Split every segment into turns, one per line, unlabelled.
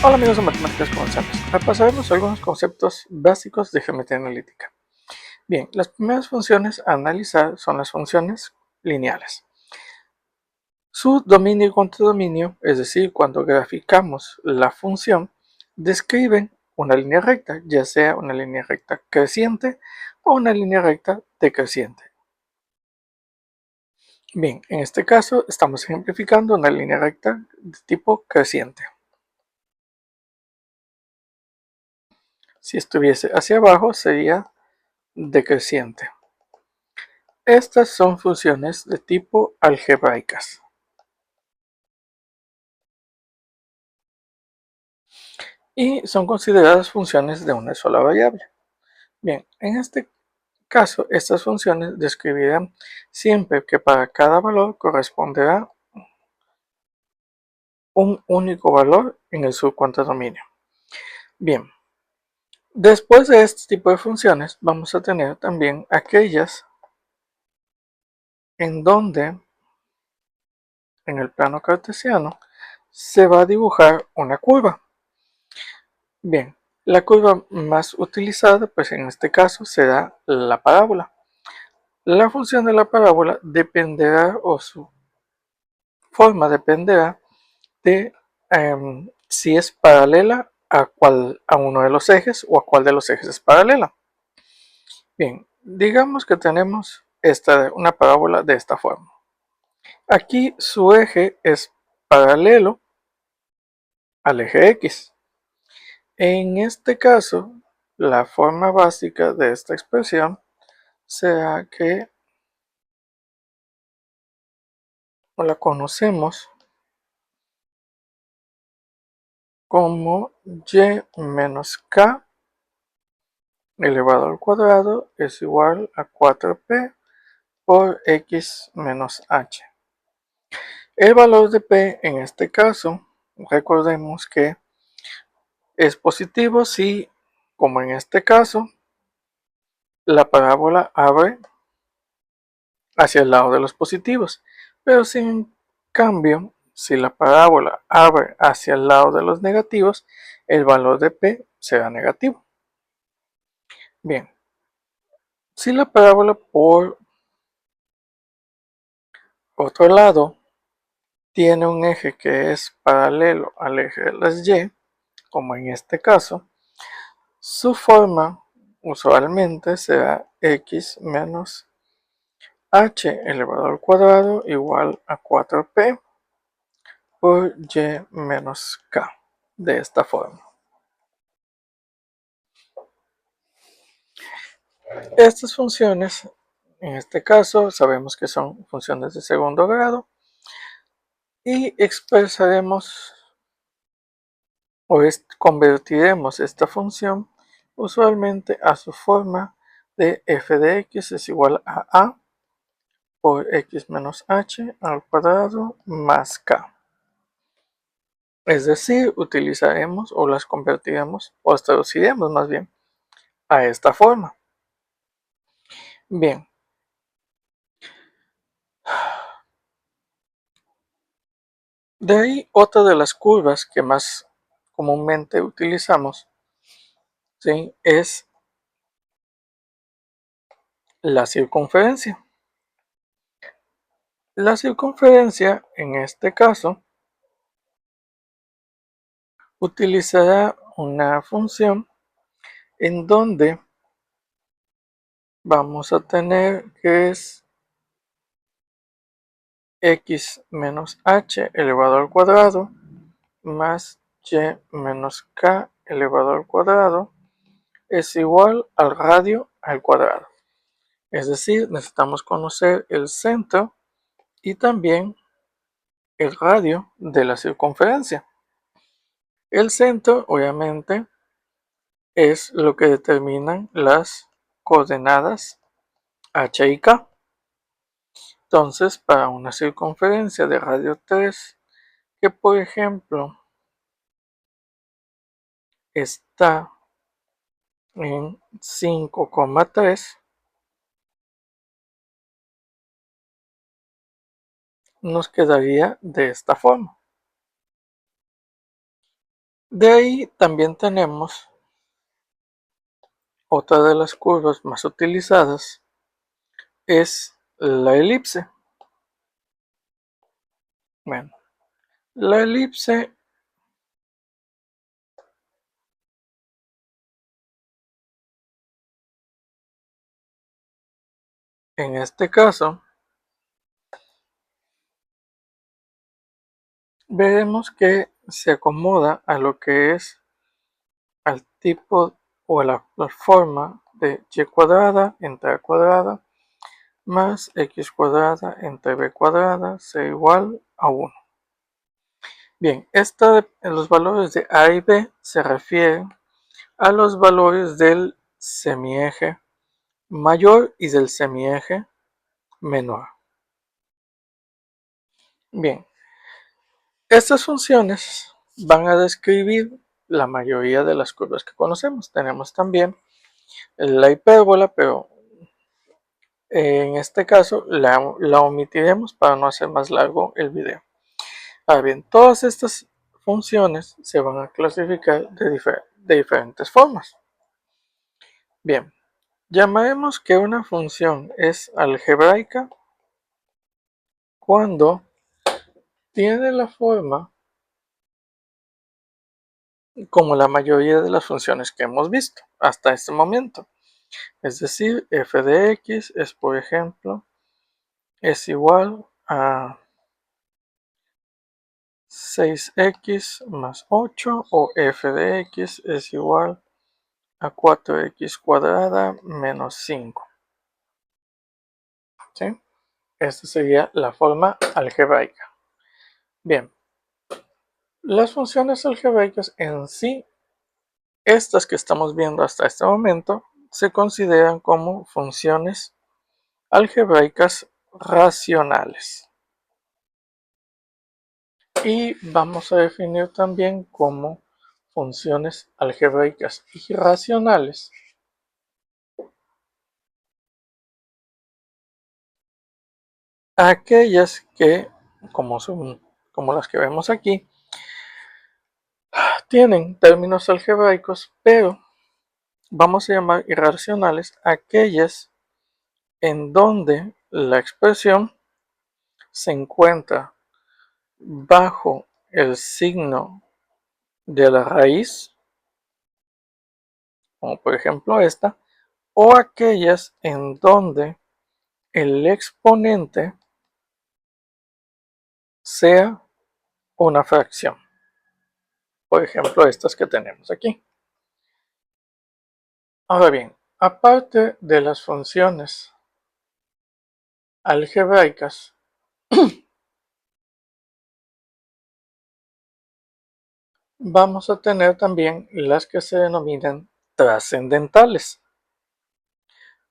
Hola amigos de Matemáticas Comenzamos. Repasaremos algunos conceptos básicos de geometría analítica. Bien, las primeras funciones a analizar son las funciones lineales. Su dominio y contradominio, es decir, cuando graficamos la función, describen una línea recta, ya sea una línea recta creciente o una línea recta decreciente. Bien, en este caso estamos ejemplificando una línea recta de tipo creciente. Si estuviese hacia abajo sería decreciente. Estas son funciones de tipo algebraicas. Y son consideradas funciones de una sola variable. Bien, en este caso, estas funciones describirán siempre que para cada valor corresponderá un único valor en el subcontradominio. Bien, después de este tipo de funciones vamos a tener también aquellas en donde en el plano cartesiano se va a dibujar una curva. Bien, la curva más utilizada, pues en este caso será la parábola. La función de la parábola dependerá, o su forma dependerá de si es paralela a uno de los ejes o a cuál de los ejes es paralela. Bien, digamos que tenemos una parábola de esta forma. Aquí su eje es paralelo al eje X. En este caso, la forma básica de esta expresión será que la conocemos como y menos k elevado al cuadrado es igual a 4p por x menos h. El valor de p en este caso, recordemos que es positivo si, como en este caso, la parábola abre hacia el lado de los positivos, pero sin cambio, si la parábola abre hacia el lado de los negativos, el valor de p será negativo. Bien, si la parábola por otro lado tiene un eje que es paralelo al eje de las y, como en este caso, su forma usualmente será x menos h elevado al cuadrado igual a 4p por y menos k, de esta forma. Estas funciones, en este caso, sabemos que son funciones de segundo grado y expresaremos o convertiremos esta función usualmente a su forma de f de x es igual a por x menos h al cuadrado más k. Es decir, utilizaremos o las convertiremos o las traduciremos más bien a esta forma. Bien. De ahí otra de las curvas que más comúnmente utilizamos, ¿sí?, es la circunferencia. La circunferencia, en este caso, utilizará una función en donde vamos a tener que es x menos h elevado al cuadrado más y menos k elevado al cuadrado es igual al radio al cuadrado. Es decir, necesitamos conocer el centro y también el radio de la circunferencia. El centro, obviamente, es lo que determinan las coordenadas h y k. Entonces, para una circunferencia de radio 3, que por ejemplo está en 5,3, nos quedaría de esta forma. De ahí también tenemos otra de las curvas más utilizadas, es la elipse. Bueno, la elipse en este caso veremos que se acomoda a lo que es al tipo o a la forma de y cuadrada entre a cuadrada más x cuadrada entre b cuadrada sea igual a 1. Bien, los valores de a y b se refieren a los valores del semieje mayor y del semieje menor. Bien, estas funciones van a describir la mayoría de las curvas que conocemos. Tenemos también la hipérbola, pero en este caso la omitiremos para no hacer más largo el video. Ahora bien, todas estas funciones se van a clasificar de diferentes formas. Bien, llamaremos que una función es algebraica cuando tiene la forma como la mayoría de las funciones que hemos visto hasta este momento. Es decir, f de x es, por ejemplo, es igual a 6x más 8, o f de x es igual a 4x cuadrada menos 5. ¿Sí? Esta sería la forma algebraica. Bien, las funciones algebraicas en sí, estas que estamos viendo hasta este momento, se consideran como funciones algebraicas racionales. Y vamos a definir también como funciones algebraicas irracionales aquellas que, como las que vemos aquí, tienen términos algebraicos, pero vamos a llamar irracionales aquellas en donde la expresión se encuentra bajo el signo de la raíz, como por ejemplo esta, o aquellas en donde el exponente sea una fracción. Por ejemplo, estas que tenemos aquí. Ahora bien, aparte de las funciones algebraicas, vamos a tener también las que se denominan trascendentales.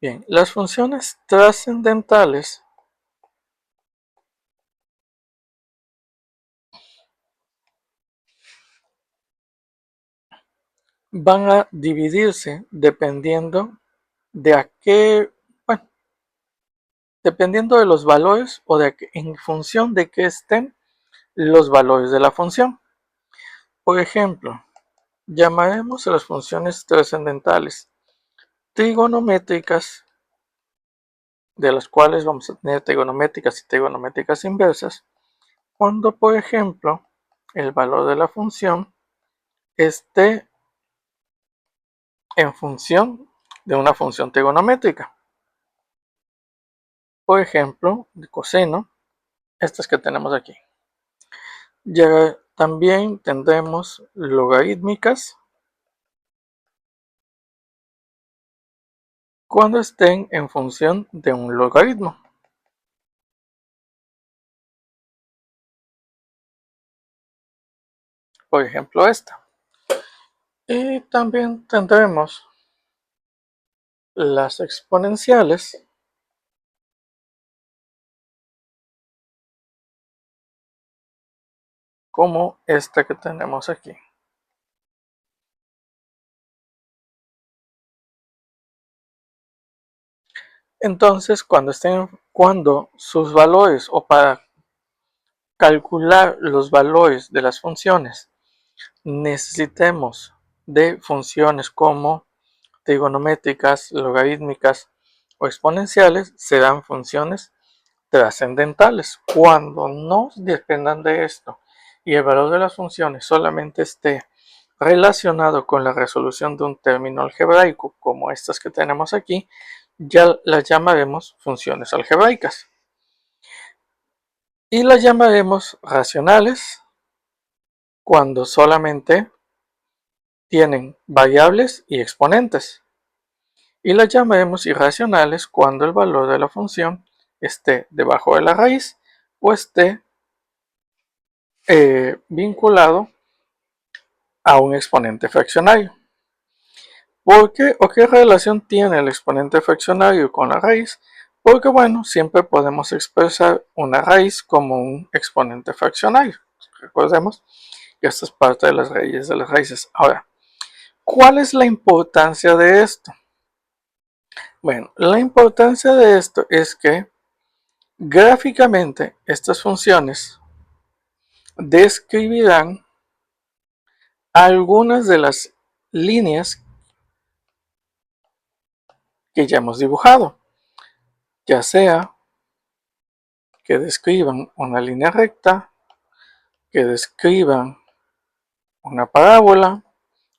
Bien, las funciones trascendentales van a dividirse dependiendo de a qué, bueno, dependiendo de los valores o en función de que estén los valores de la función. Por ejemplo, llamaremos a las funciones trascendentales trigonométricas, de las cuales vamos a tener trigonométricas y trigonométricas inversas, cuando por ejemplo el valor de la función esté en función de una función trigonométrica. Por ejemplo, de coseno, estas que tenemos aquí. Ya también tendremos logarítmicas cuando estén en función de un logaritmo. Por ejemplo, esta. Y también tendremos las exponenciales como esta que tenemos aquí. Entonces, cuando sus valores, o para calcular los valores de las funciones, necesitemos de funciones como trigonométricas, logarítmicas o exponenciales, serán funciones trascendentales. Cuando no dependan de esto y el valor de las funciones solamente esté relacionado con la resolución de un término algebraico, como estas que tenemos aquí, ya las llamaremos funciones algebraicas. Y las llamaremos racionales cuando solamente tienen variables y exponentes. Y las llamaremos irracionales cuando el valor de la función esté debajo de la raíz o esté vinculado a un exponente fraccionario. ¿Por qué o qué relación tiene el exponente fraccionario con la raíz? Porque bueno, siempre podemos expresar una raíz como un exponente fraccionario. Recordemos que esto es parte de las raíces de las raíces. Ahora, ¿cuál es la importancia de esto? Bueno, la importancia de esto es que gráficamente estas funciones describirán algunas de las líneas que ya hemos dibujado, ya sea que describan una línea recta, que describan una parábola,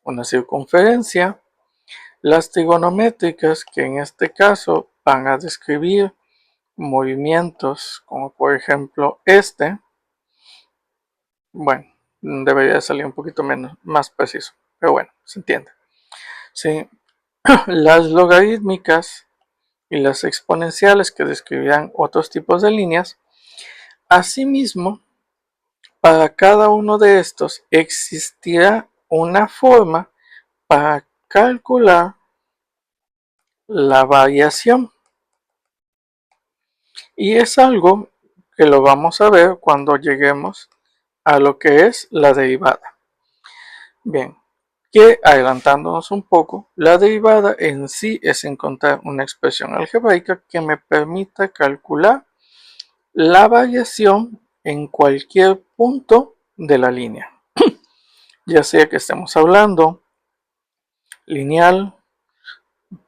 una circunferencia, las trigonométricas que en este caso van a describir movimientos como por ejemplo este. Bueno, debería salir un poquito más preciso, pero bueno, se entiende. Sí. Las logarítmicas y las exponenciales que describirán otros tipos de líneas. Asimismo, para cada uno de estos existirá una forma para calcular la variación. Y es algo que lo vamos a ver cuando lleguemos a lo que es la derivada. Bien, que adelantándonos un poco, la derivada en sí es encontrar una expresión algebraica que me permita calcular la variación en cualquier punto de la línea, ya sea que estemos hablando lineal,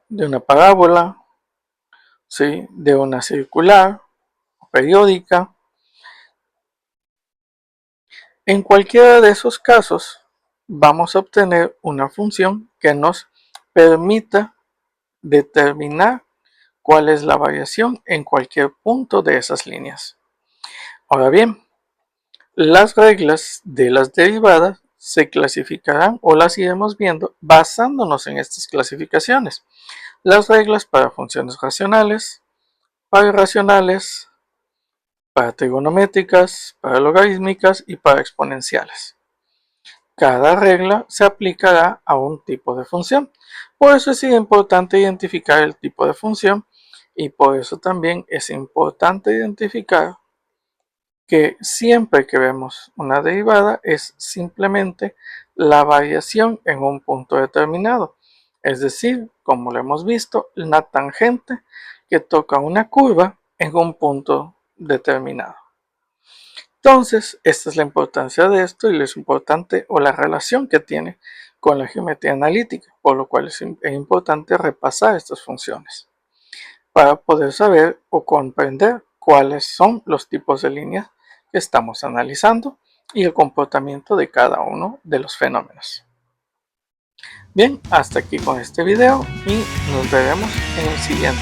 de una parábola, ¿sí?, de una circular o periódica. En cualquiera de esos casos vamos a obtener una función que nos permita determinar cuál es la variación en cualquier punto de esas líneas. Ahora bien, las reglas de las derivadas se clasificarán o las iremos viendo basándonos en estas clasificaciones. Las reglas para funciones racionales, para irracionales, para trigonométricas, para logarítmicas y para exponenciales. Cada regla se aplicará a un tipo de función. Por eso es importante identificar el tipo de función y por eso también es importante identificar que siempre que vemos una derivada es simplemente la variación en un punto determinado. Es decir, como lo hemos visto, una tangente que toca una curva en un punto determinado. Entonces, esta es la importancia de esto y lo es importante o la relación que tiene con la geometría analítica, por lo cual es importante repasar estas funciones para poder saber o comprender cuáles son los tipos de líneas que estamos analizando y el comportamiento de cada uno de los fenómenos. Bien, hasta aquí con este video y nos veremos en el siguiente.